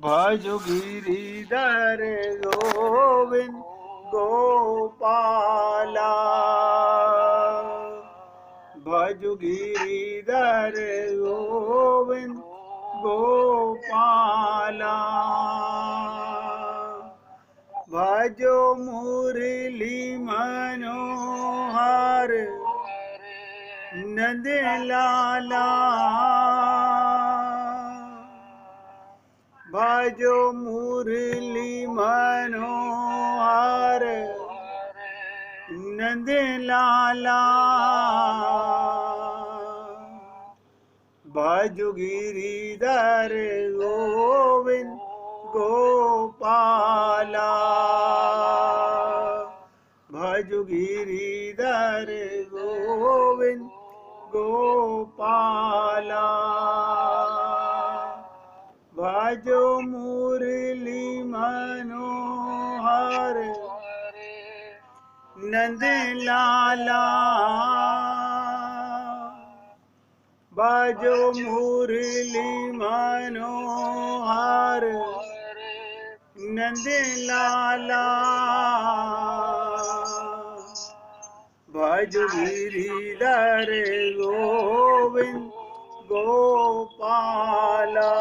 भजो गिरिधर गोविंद गोपाला, भजो गिरिधर गोविंद गोपाला, भजो मुरली मनोहर नंद लाला, भजो मुरली मनोहर नंद लाला, भजो गिरिधर गोविंद गोपाला, भजो गिरिधर गोविंद गोपाला, भजो मुरली मनोहर नंद लाला, भजो मुरली मनोहर नंद लाला, भजो गिरिधर गोविंद गोपाला,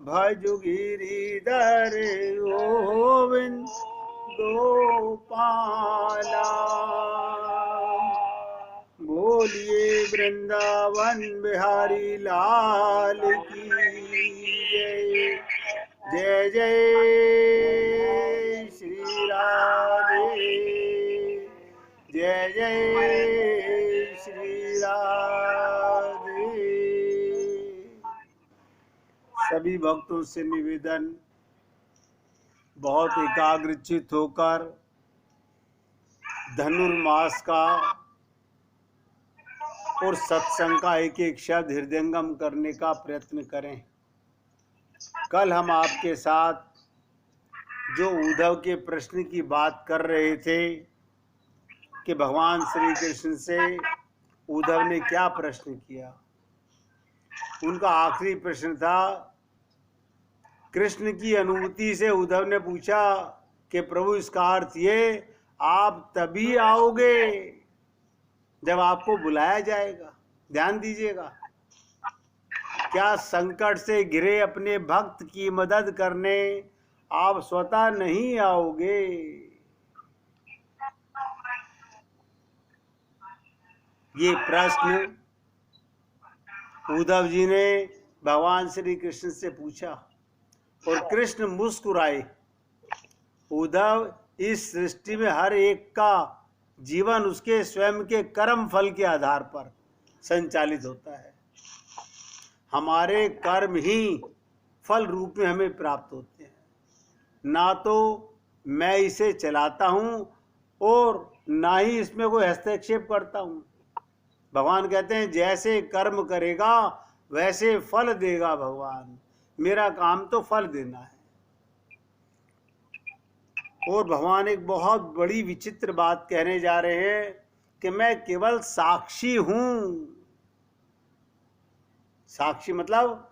भजो गिरिधर गोविंद गोपाला। बोलिए वृंदावन बिहारी लाल की जय। जय जय श्री राधे, जय जय श्री राधे। सभी भक्तों से निवेदन, बहुत एकाग्रचित होकर धनुर्मास का और सत्संग का एक एक शब्द हृदयंगम करने का प्रयत्न करें। कल हम आपके साथ जो उद्धव के प्रश्न की बात कर रहे थे कि भगवान श्री कृष्ण से उद्धव ने क्या प्रश्न किया, उनका आखिरी प्रश्न था, कृष्ण की अनुभूति से उद्धव ने पूछा कि प्रभु इसका अर्थ ये, आप तभी आओगे जब आपको बुलाया जाएगा। ध्यान दीजिएगा, क्या संकट से घिरे अपने भक्त की मदद करने आप स्वतः नहीं आओगे? ये प्रश्न उद्धव जी ने भगवान श्री कृष्ण से पूछा और कृष्ण मुस्कुराए। उद्धव, इस सृष्टि में हर एक का जीवन उसके स्वयं के कर्म फल के आधार पर संचालित होता है। हमारे कर्म ही फल रूप में हमें प्राप्त होते हैं, ना तो मैं इसे चलाता हूं और ना ही इसमें कोई हस्तक्षेप करता हूं। भगवान कहते हैं जैसे कर्म करेगा वैसे फल देगा भगवान, मेरा काम तो फल देना है। और भगवान एक बहुत बड़ी विचित्र बात कहने जा रहे हैं कि मैं केवल साक्षी हूं। साक्षी मतलब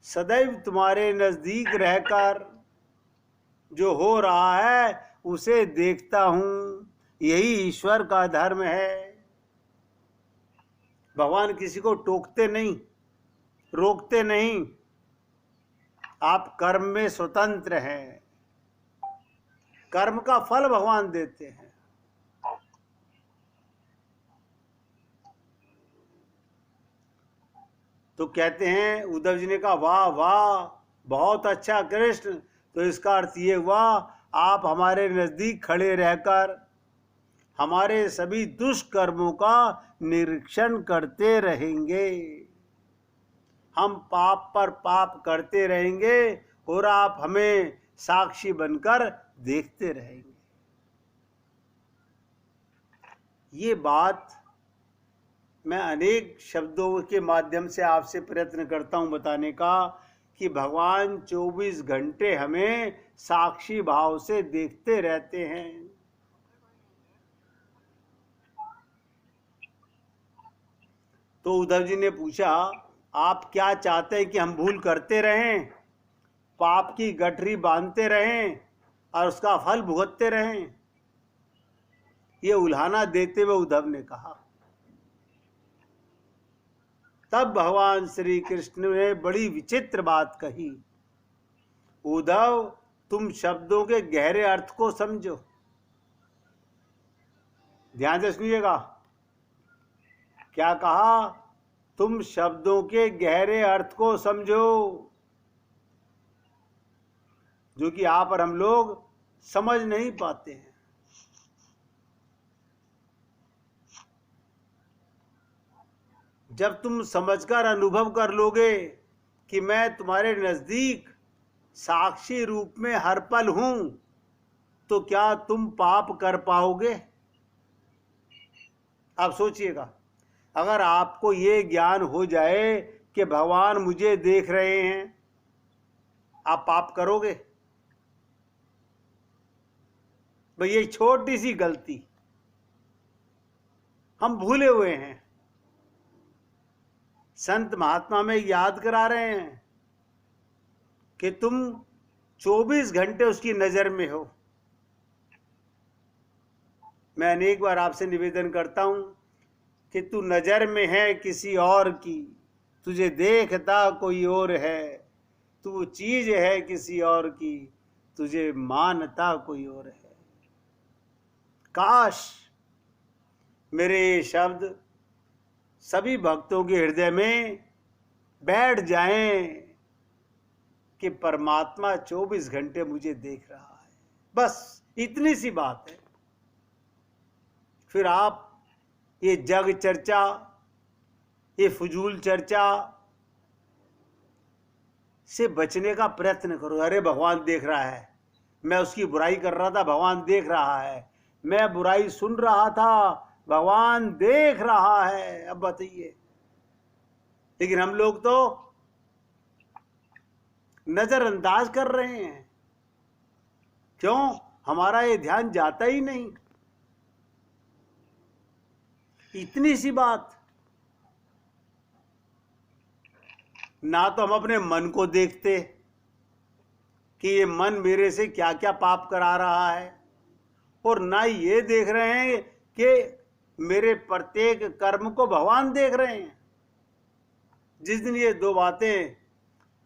सदैव तुम्हारे नजदीक रहकर जो हो रहा है उसे देखता हूं, यही ईश्वर का धर्म है। भगवान किसी को टोकते नहीं, रोकते नहीं, आप कर्म में स्वतंत्र हैं, कर्म का फल भगवान देते हैं। तो कहते हैं, उद्धव जी ने कहा वाह वाह बहुत अच्छा कृष्ण, तो इसका अर्थ ये हुआ आप हमारे नजदीक खड़े रहकर हमारे सभी दुष्कर्मों का निरीक्षण करते रहेंगे, हम पाप पर पाप करते रहेंगे और आप हमें साक्षी बनकर देखते रहेंगे। ये बात मैं अनेक शब्दों के माध्यम से आपसे प्रयत्न करता हूं बताने का कि भगवान 24 घंटे हमें साक्षी भाव से देखते रहते हैं। तो उद्धव जी ने पूछा आप क्या चाहते हैं कि हम भूल करते रहें, पाप की गठरी बांधते रहें और उसका फल भुगतते रहें? ये उल्हाना देते हुए उद्धव ने कहा। तब भगवान श्री कृष्ण ने बड़ी विचित्र बात कही, उद्धव तुम शब्दों के गहरे अर्थ को समझो। ध्यान से सुनिएगा, क्या कहा? तुम शब्दों के गहरे अर्थ को समझो, जो कि आप और हम लोग समझ नहीं पाते हैं। जब तुम समझकर अनुभव कर लोगे कि मैं तुम्हारे नजदीक साक्षी रूप में हर पल हूं, तो क्या तुम पाप कर पाओगे? आप सोचिएगा, अगर आपको ये ज्ञान हो जाए कि भगवान मुझे देख रहे हैं, आप पाप करोगे? भाई ये छोटी सी गलती हम भूले हुए हैं। संत महात्मा में याद करा रहे हैं कि तुम 24 घंटे उसकी नजर में हो। मैं अनेक बार आपसे निवेदन करता हूं कि तू नजर में है किसी और की, तुझे देखता कोई और है, तू चीज है किसी और की, तुझे मानता कोई और है। काश मेरे ये शब्द सभी भक्तों के हृदय में बैठ जाएं कि परमात्मा 24 घंटे मुझे देख रहा है। बस इतनी सी बात है। फिर आप ये जग चर्चा, ये फजूल चर्चा से बचने का प्रयत्न करो। अरे भगवान देख रहा है, मैं उसकी बुराई कर रहा था, भगवान देख रहा है, मैं बुराई सुन रहा था, भगवान देख रहा है। अब बताइए, लेकिन हम लोग तो नजरअंदाज कर रहे हैं। क्यों? हमारा ये ध्यान जाता ही नहीं। इतनी सी बात, ना तो हम अपने मन को देखते कि ये मन मेरे से क्या क्या पाप करा रहा है, और ना ये देख रहे हैं कि मेरे प्रत्येक कर्म को भगवान देख रहे हैं। जिस दिन ये दो बातें,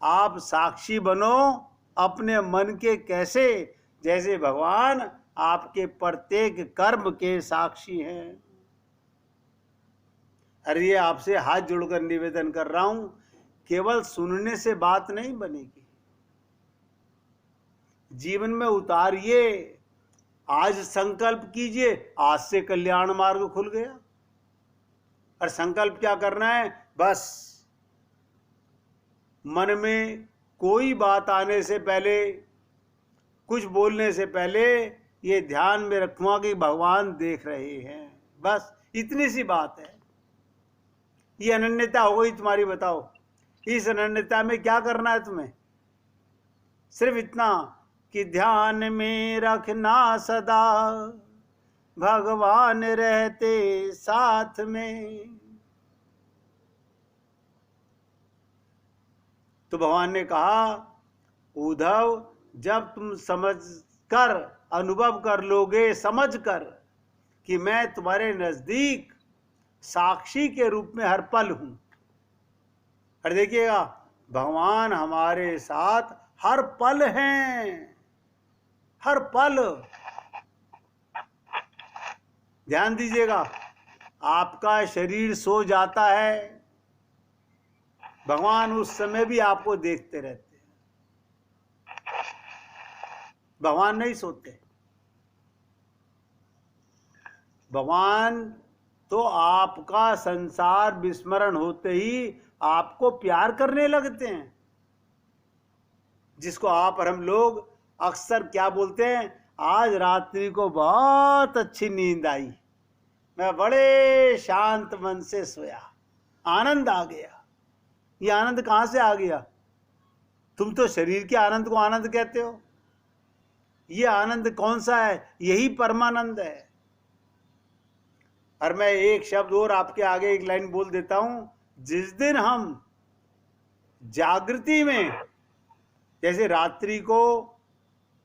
आप साक्षी बनो अपने मन के, कैसे? जैसे भगवान आपके प्रत्येक कर्म के साक्षी हैं। अरे ये आपसे हाथ जोड़कर निवेदन कर रहा हूं, केवल सुनने से बात नहीं बनेगी, जीवन में उतारिए। आज संकल्प कीजिए, आज से कल्याण मार्ग खुल गया। और संकल्प क्या करना है? बस मन में कोई बात आने से पहले, कुछ बोलने से पहले ये ध्यान में रखूंगा कि भगवान देख रहे हैं। बस इतनी सी बात है। ये अनन्यता हो गई तुम्हारी। बताओ, इस अनन्यता में क्या करना है तुम्हें? सिर्फ इतना कि ध्यान में रखना सदा, भगवान रहते साथ में। तो भगवान ने कहा, उद्धव जब तुम समझकर, अनुभव कर लोगे, समझकर कि मैं तुम्हारे नजदीक साक्षी के रूप में हर पल हूं। और देखिएगा, भगवान हमारे साथ हर पल हैं, हर पल। ध्यान दीजिएगा, आपका शरीर सो जाता है, भगवान उस समय भी आपको देखते रहते हैं। भगवान नहीं सोते। भगवान तो आपका संसार विस्मरण होते ही आपको प्यार करने लगते हैं, जिसको आप और हम लोग अक्सर क्या बोलते हैं? आज रात्रि को बहुत अच्छी नींद आई, मैं बड़े शांत मन से सोया, आनंद आ गया। ये आनंद कहां से आ गया? तुम तो शरीर के आनंद को आनंद कहते हो। ये आनंद कौन सा है? यही परमानंद है। और मैं एक शब्द और आपके आगे, एक लाइन बोल देता हूं। जिस दिन हम जागृति में जैसे रात्रि को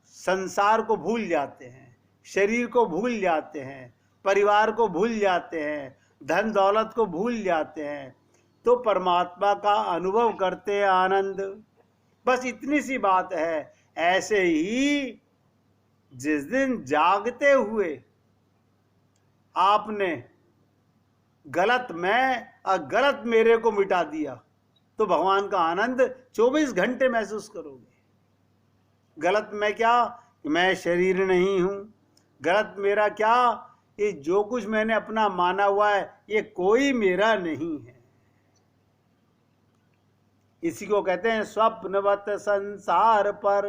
संसार को भूल जाते हैं, शरीर को भूल जाते हैं, परिवार को भूल जाते हैं, धन दौलत को भूल जाते हैं, तो परमात्मा का अनुभव करते हैं आनंद। बस इतनी सी बात है। ऐसे ही जिस दिन जागते हुए आपने गलत मैं और गलत मेरे को मिटा दिया, तो भगवान का आनंद 24 घंटे महसूस करोगे। गलत मैं क्या? मैं शरीर नहीं हूं। गलत मेरा क्या? ये जो कुछ मैंने अपना माना हुआ है ये कोई मेरा नहीं है। इसी को कहते हैं स्वप्नवत संसार पर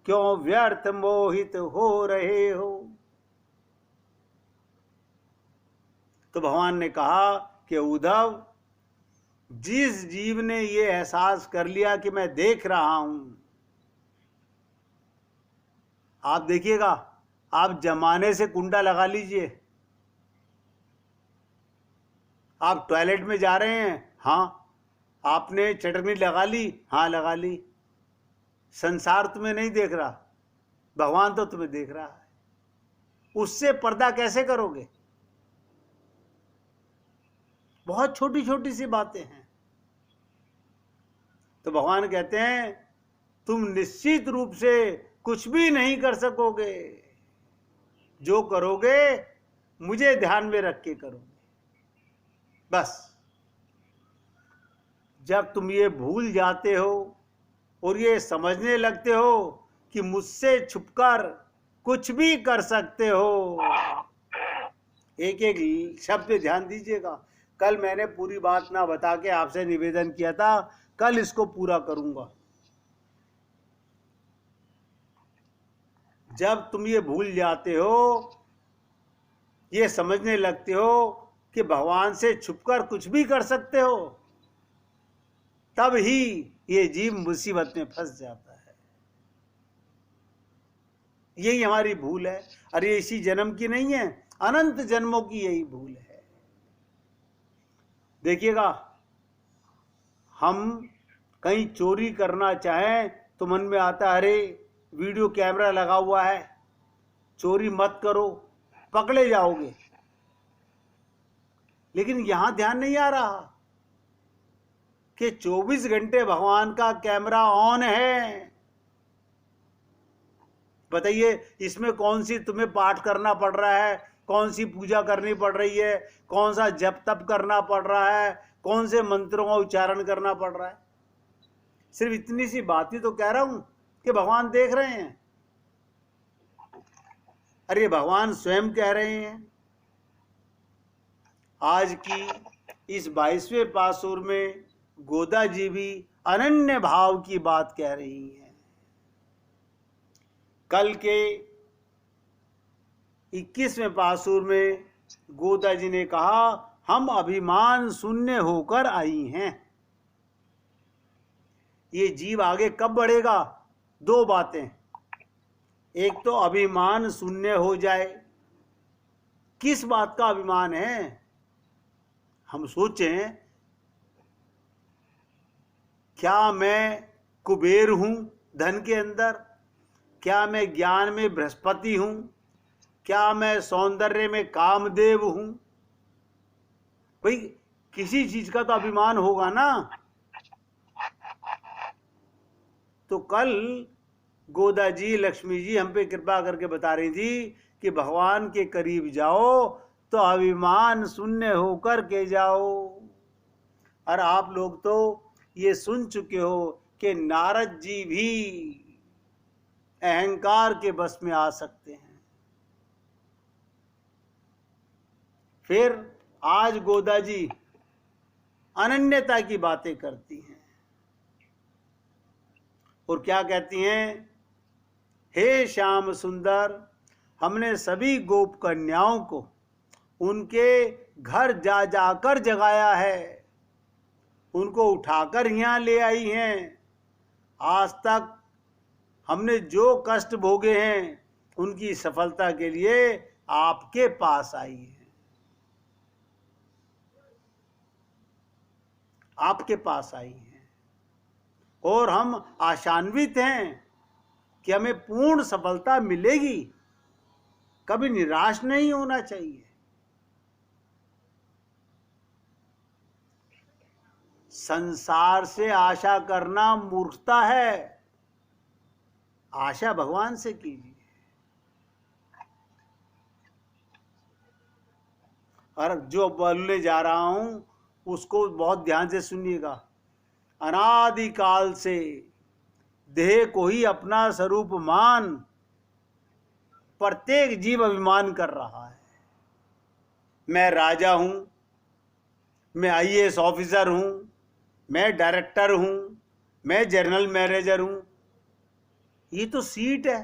क्यों व्यर्थ मोहित हो रहे हो। तो भगवान ने कहा कि उद्धव, जिस जीव ने ये एहसास कर लिया कि मैं देख रहा हूं, आप देखिएगा, आप जमाने से कुंडा लगा लीजिए। आप टॉयलेट में जा रहे हैं, हाँ, आपने चटनी लगा ली, हाँ लगा ली। संसार तुम्हें नहीं देख रहा, भगवान तो तुम्हें देख रहा है। उससे पर्दा कैसे करोगे? बहुत छोटी छोटी सी बातें हैं। तो भगवान कहते हैं तुम निश्चित रूप से कुछ भी नहीं कर सकोगे। जो करोगे मुझे ध्यान में रख के करोगे। बस जब तुम ये भूल जाते हो और ये समझने लगते हो कि मुझसे छुपकर कुछ भी कर सकते हो। एक एक शब्द पे ध्यान दीजिएगा। कल मैंने पूरी बात ना बता के आपसे निवेदन किया था, कल इसको पूरा करूंगा। जब तुम ये भूल जाते हो, ये समझने लगते हो कि भगवान से छुपकर कुछ भी कर सकते हो, तब ही ये जीव मुसीबत में फंस जाता है। यही हमारी भूल है। अरे इसी जन्म की नहीं है, अनंत जन्मों की यही भूल है। देखिएगा, हम कहीं चोरी करना चाहें तो मन में आता है अरे वीडियो कैमरा लगा हुआ है, चोरी मत करो, पकड़े जाओगे। लेकिन यहां ध्यान नहीं आ रहा कि 24 घंटे भगवान का कैमरा ऑन है। बताइए, इसमें कौन सी तुम्हें पाठ करना पड़ रहा है, कौन सी पूजा करनी पड़ रही है, कौन सा जप तप करना पड़ रहा है, कौन से मंत्रों का उच्चारण करना पड़ रहा है। सिर्फ इतनी सी बात ही तो कह रहा हूं कि भगवान देख रहे हैं। अरे भगवान स्वयं कह रहे हैं। आज की इस 22वें पासुर में गोदा जी भी अनन्य भाव की बात कह रही हैं। कल के 21वें पासुर में गोदा जी ने कहा हम अभिमान शून्य होकर आई हैं। ये जीव आगे कब बढ़ेगा? दो बातें। एक तो अभिमान शून्य हो जाए। किस बात का अभिमान है? हम सोचें, क्या मैं कुबेर हूं धन के अंदर? क्या मैं ज्ञान में बृहस्पति हूं? क्या मैं सौंदर्य में कामदेव हूं? भाई किसी चीज का तो अभिमान होगा ना। तो कल गोदा जी, लक्ष्मी जी हम पे कृपा करके बता रही थी कि भगवान के करीब जाओ तो अभिमान शून्य होकर के जाओ। और आप लोग तो ये सुन चुके हो कि नारद जी भी अहंकार के बस में आ सकते हैं। फिर आज गोदा जी अनन्यता की बातें करती हैं और क्या कहती हैं? हे श्याम सुंदर, हमने सभी गोप कन्याओं को उनके घर जा जाकर जगाया है, उनको उठाकर यहाँ ले आई हैं। आज तक हमने जो कष्ट भोगे हैं उनकी सफलता के लिए आपके पास आई हैं। आपके पास आई हैं। और हम आशान्वित हैं कि हमें पूर्ण सफलता मिलेगी। कभी निराश नहीं होना चाहिए। संसार से आशा करना मूर्खता है। आशा भगवान से कीजिए। और जो बोलने जा रहा हूं उसको बहुत ध्यान से सुनिएगा। अनादिकाल से देह को ही अपना स्वरूप मान प्रत्येक जीव अभिमान कर रहा है। मैं राजा हूं, मैं आईएएस ऑफिसर हूं, मैं डायरेक्टर हूं, मैं जनरल मैनेजर हूं। ये तो सीट है,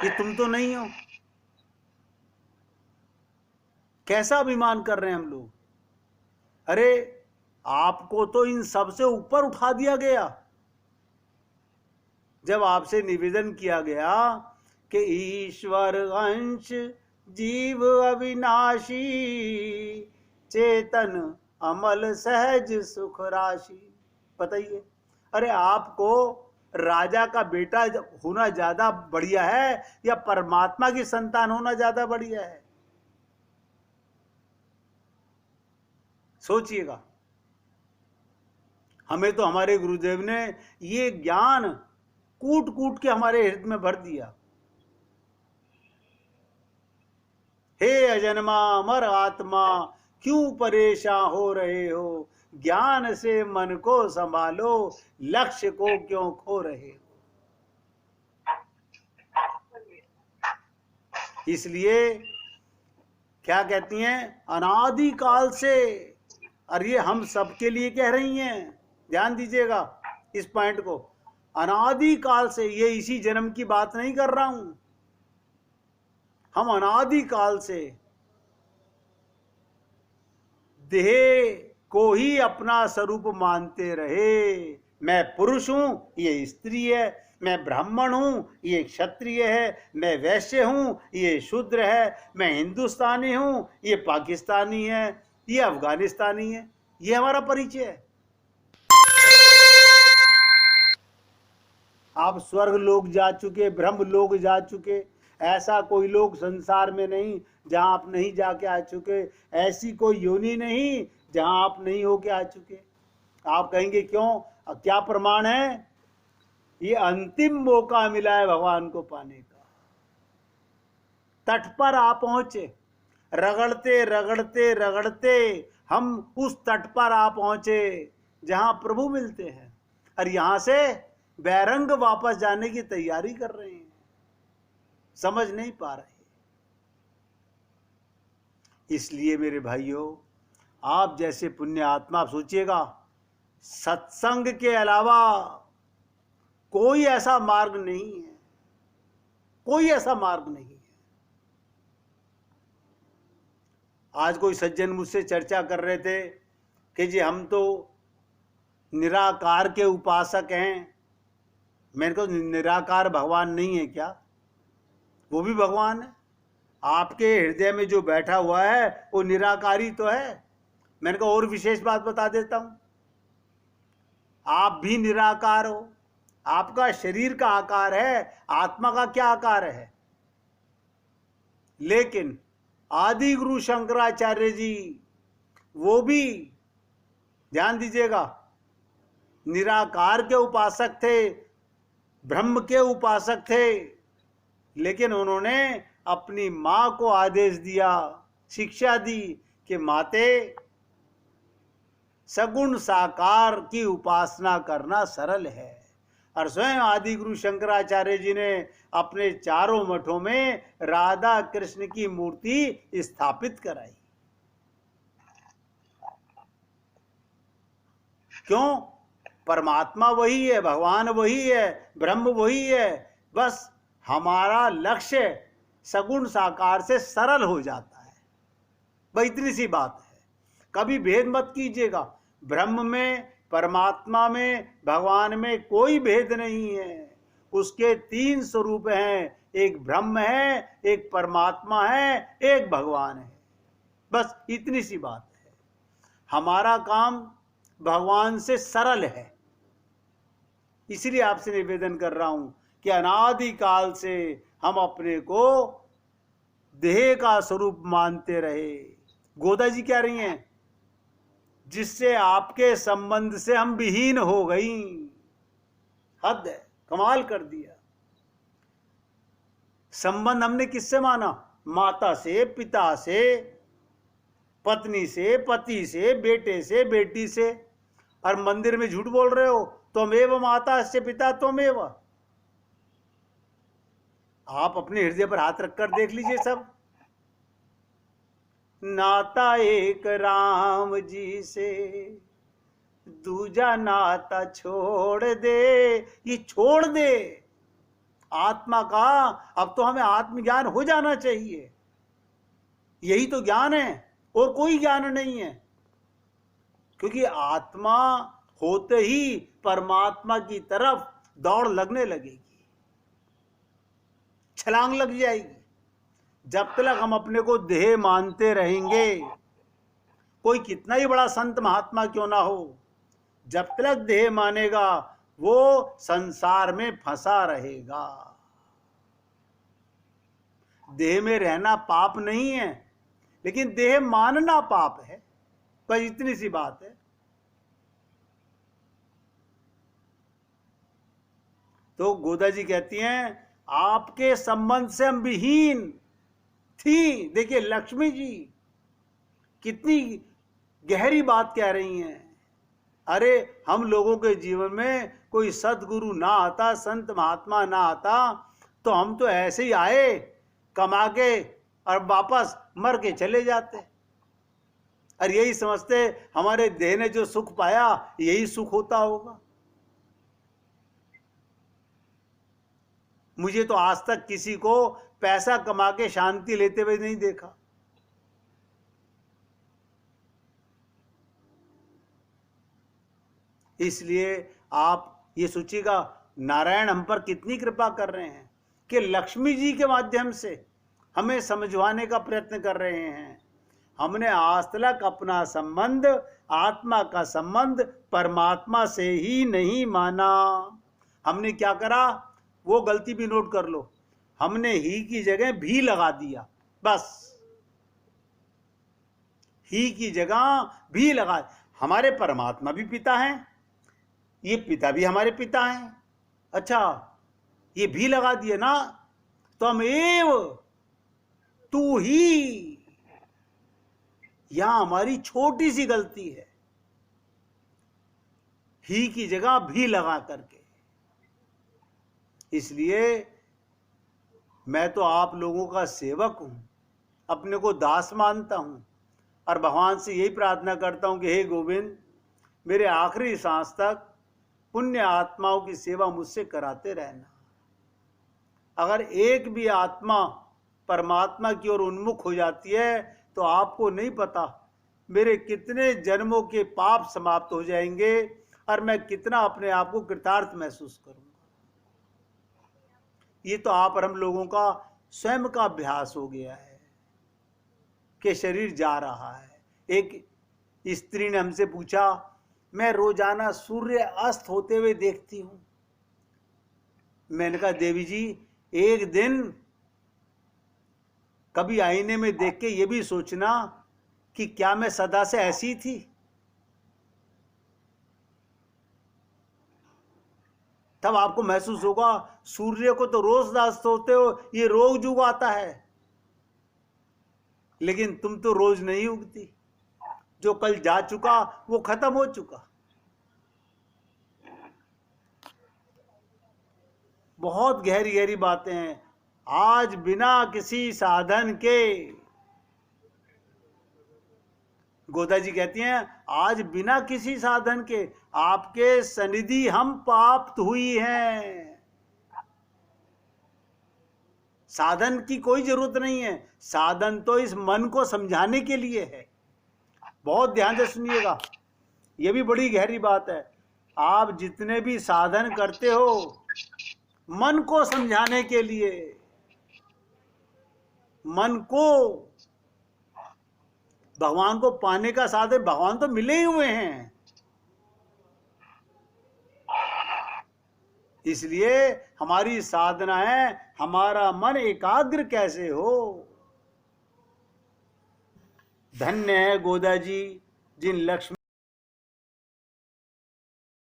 ये तुम तो नहीं हो। कैसा अभिमान कर रहे हैं हम लोग। अरे आपको तो इन सब से ऊपर उठा दिया गया। जब आपसे निवेदन किया गया कि ईश्वर अंश जीव अविनाशी, चेतन अमल सहज सुख राशि, बताइए। अरे आपको राजा का बेटा होना ज्यादा बढ़िया है या परमात्मा की संतान होना ज्यादा बढ़िया है? सोचिएगा। हमें तो हमारे गुरुदेव ने ये ज्ञान कूट कूट के हमारे हृदय में भर दिया। हे अजन्मा अमर आत्मा, क्यों परेशान हो रहे हो? ज्ञान से मन को संभालो, लक्ष्य को क्यों खो रहे हो? इसलिए क्या कहती हैं, अनादिकाल से। और ये हम सबके लिए कह रही हैं, ध्यान दीजिएगा इस पॉइंट को। अनादिकाल से, ये इसी जन्म की बात नहीं कर रहा हूं। हम अनादिकाल से देह को ही अपना स्वरूप मानते रहे। मैं पुरुष हूं, ये स्त्री है। मैं ब्राह्मण हूं, ये क्षत्रिय है। मैं वैश्य हूं, ये शूद्र है। मैं हिंदुस्तानी हूं, ये पाकिस्तानी है, ये अफगानिस्तानी है। ये हमारा परिचय है। आप स्वर्ग लोग जा चुके, ब्रह्म लोग जा चुके। ऐसा कोई लोग संसार में नहीं जहां आप नहीं जाके आ चुके। ऐसी कोई योनि नहीं जहां आप नहीं होके आ चुके। आप कहेंगे क्यों, क्या प्रमाण है? ये अंतिम मौका मिला है भगवान को पाने का। तट पर आप पहुंचे, रगड़ते रगड़ते रगड़ते हम उस तट पर आ पहुंचे जहां प्रभु मिलते हैं। और यहां से बैरंग वापस जाने की तैयारी कर रहे हैं, समझ नहीं पा रहे। इसलिए मेरे भाइयों, आप जैसे पुण्य आत्मा, आप सोचिएगा, सत्संग के अलावा कोई ऐसा मार्ग नहीं है, कोई ऐसा मार्ग नहीं है। आज कोई सज्जन मुझसे चर्चा कर रहे थे कि जी हम तो निराकार के उपासक हैं। मैंने कहा निराकार भगवान नहीं है क्या? वो भी भगवान है। आपके हृदय में जो बैठा हुआ है वो निराकारी तो है। मैंने कहा और विशेष बात बता देता हूं, आप भी निराकार हो। आपका शरीर का आकार है, आत्मा का क्या आकार है? लेकिन आदि गुरु शंकराचार्य जी, वो भी ध्यान दीजिएगा, निराकार के उपासक थे, ब्रह्म के उपासक थे। लेकिन उन्होंने अपनी मां को आदेश दिया, शिक्षा दी कि माते, सगुण साकार की उपासना करना सरल है। और स्वयं आदि गुरु शंकराचार्य जी ने अपने चारों मठों में राधा कृष्ण की मूर्ति स्थापित कराई। क्यों? परमात्मा वही है, भगवान वही है, ब्रह्म वही है। बस हमारा लक्ष्य सगुण साकार से सरल हो जाता है। बस इतनी सी बात है। कभी भेद मत कीजिएगा। ब्रह्म में, परमात्मा में, भगवान में कोई भेद नहीं है। उसके तीन स्वरूप हैं, एक ब्रह्म है, एक परमात्मा है, एक भगवान है। बस इतनी सी बात है। हमारा काम भगवान से सरल है। इसलिए आपसे निवेदन कर रहा हूं कि अनादिकाल से हम अपने को देह का स्वरूप मानते रहे। गोदा जी कह रही हैं, जिससे आपके संबंध से हम विहीन हो गई। हद है, कमाल कर दिया। संबंध हमने किससे माना? माता से, पिता से, पत्नी से, पति से, बेटे से, बेटी से। और मंदिर में झूठ बोल रहे हो, त्वमेव माता से पिता त्वमेव। आप अपने हृदय पर हाथ रखकर देख लीजिए सब। नाता एक राम जी से, दूजा नाता छोड़ दे। ये छोड़ दे आत्मा का। अब तो हमें आत्मज्ञान हो जाना चाहिए। यही तो ज्ञान है, और कोई ज्ञान नहीं है। क्योंकि आत्मा होते ही परमात्मा की तरफ दौड़ लगने लगेगी, छलांग लग जाएगी। जब तक हम अपने को देह मानते रहेंगे, कोई कितना ही बड़ा संत महात्मा क्यों ना हो, जब तक देह मानेगा वो संसार में फंसा रहेगा। देह में रहना पाप नहीं है, लेकिन देह मानना पाप है। बस इतनी सी बात है। तो गोदा जी कहती हैं, आपके संबंध से हम विहीन थी। देखिए लक्ष्मी जी कितनी गहरी बात कह रही हैं। अरे हम लोगों के जीवन में कोई सदगुरु ना आता, संत महात्मा ना आता, तो हम तो ऐसे ही आए, कमा के और वापस मर के चले जाते। और यही समझते हमारे देह ने जो सुख पाया यही सुख होता होगा। मुझे तो आज तक किसी को पैसा कमा के शांति लेते हुए नहीं देखा। इसलिए आप ये सोचिएगा, नारायण हम पर कितनी कृपा कर रहे हैं कि लक्ष्मी जी के माध्यम से हमें समझवाने का प्रयत्न कर रहे हैं। हमने आज तक अपना संबंध, आत्मा का संबंध परमात्मा से ही नहीं माना। हमने क्या करा, वो गलती भी नोट कर लो। हमने ही की जगह भी लगा दिया। बस ही की जगह भी लगा। हमारे परमात्मा भी पिता हैं, ये पिता भी हमारे पिता हैं। अच्छा, ये भी लगा दिए ना, त्वमेव, तू ही। यहां हमारी छोटी सी गलती है, ही की जगह भी लगा करके। इसलिए मैं तो आप लोगों का सेवक हूं, अपने को दास मानता हूं, और भगवान से यही प्रार्थना करता हूं कि हे गोविंद, मेरे आखिरी सांस तक पुण्य आत्माओं की सेवा मुझसे कराते रहना। अगर एक भी आत्मा परमात्मा की ओर उन्मुख हो जाती है तो आपको नहीं पता मेरे कितने जन्मों के पाप समाप्त हो जाएंगे और मैं कितना अपने आप को कृतार्थ महसूस करूंगा। ये तो आप और हम लोगों का स्वयं का अभ्यास हो गया है कि शरीर जा रहा है। एक स्त्री ने हमसे पूछा, मैं रोजाना सूर्य अस्त होते हुए देखती हूं। मैंने कहा, देवी जी, एक दिन कभी आईने में देख के ये भी सोचना कि क्या मैं सदा से ऐसी थी। तब आपको महसूस होगा, सूर्य को तो रोज अस्त होते हो, ये रोज उगाता है, लेकिन तुम तो रोज नहीं उगती। जो कल जा चुका वो खत्म हो चुका। बहुत गहरी गहरी बातें हैं। आज बिना किसी साधन के, गोदा जी कहती हैं, आज बिना किसी साधन के आपके सनिधि हम प्राप्त हुई हैं। साधन की कोई जरूरत नहीं है। साधन तो इस मन को समझाने के लिए है। बहुत ध्यान से सुनिएगा, यह भी बड़ी गहरी बात है। आप जितने भी साधन करते हो मन को समझाने के लिए, मन को भगवान को पाने का साधन, भगवान तो मिले ही हुए हैं। इसलिए हमारी साधना है हमारा मन एकाग्र कैसे हो। धन्य है गोदा जी जिन लक्ष्मी